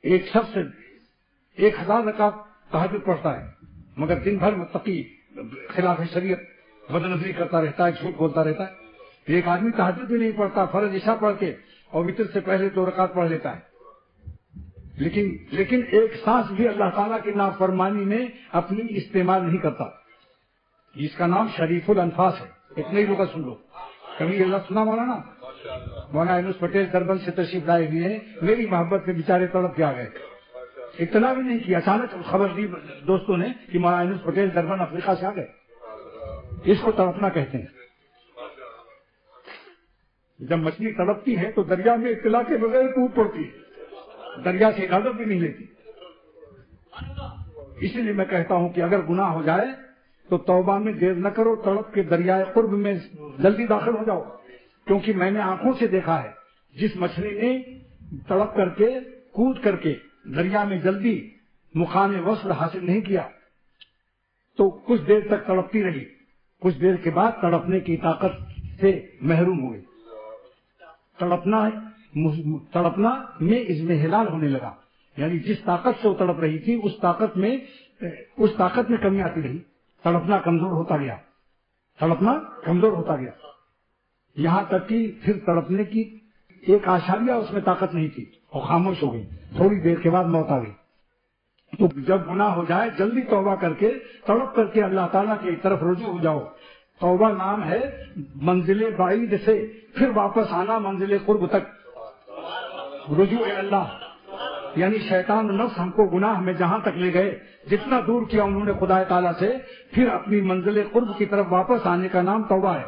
ایک شخص 1000 رکعت تہجد پڑھتا ہے مگر دن بھر متقی خلاف شریعت بدنظری کرتا رہتا ہے، جھوٹ بولتا رہتا ہے۔ ایک آدمی تہجد بھی نہیں پڑھتا، فرض عشاء پڑھ کے اور وتر سے پہلے 2 رکعت پڑھ لیتا ہے، لیکن ایک سانس بھی اللہ تعالیٰ کی نافرمانی میں اپنی استعمال نہیں کرتا۔ اس کا نام شریف الانفاس ہے۔ اتنے ہی لوگ سن لو، کبھی اللہ سنا مولانا یونس پٹیل دربن سے تشریف لائے ہوئے ہیں، میری محبت میں بیچارے تڑپ کے آ گئے۔ اتنا بھی نہیں کیا، اچانک خبر دی دوستوں نے کہ مولانا یونس پٹیل دربن افریقہ سے آ گئے۔ اس کو تڑپنا کہتے ہیں۔ جب مچھلی تڑپتی ہے تو دریا میں اطلاع کے بغیر کود پڑتی ہے، دریا سے اجازت بھی نہیں لیتی۔ اسی لیے میں کہتا ہوں کہ اگر گناہ ہو جائے تو توبہ میں دیر نہ کرو، تڑپ کے دریائے قرب میں جلدی داخل ہو جاؤ، کیونکہ میں نے آنکھوں سے دیکھا ہے جس مچھلی نے تڑپ کر کے کود کر کے دریا میں جلدی مقام وصل حاصل نہیں کیا تو کچھ دیر تک تڑپتی رہی، کچھ دیر کے بعد تڑپنے کی طاقت سے محروم ہوئی، تڑپنا میں اضمحلال ہونے لگا، یعنی جس طاقت سے وہ تڑپ رہی تھی اس طاقت میں کمی آتی رہی، تڑپنا کمزور ہوتا گیا، یہاں تک کہ پھر تڑپنے کی ایک آشاریہ اس میں طاقت نہیں تھی اور خاموش ہو گئی، تھوڑی دیر کے بعد موت آ گئی۔ تو جب گناہ ہو جائے جلدی توبہ کر کے تڑپ کر کے اللہ تعالیٰ کی طرف رجوع ہو جاؤ۔ توبہ نام ہے منزل بعید سے پھر واپس آنا منزل قرب تک، رجوع اللہ، یعنی شیطان و نفس ہم کو گناہ میں جہاں تک لے گئے، جتنا دور کیا انہوں نے خدا تعالیٰ سے، پھر اپنی منزل قرب کی طرف واپس آنے کا نام توبہ ہے۔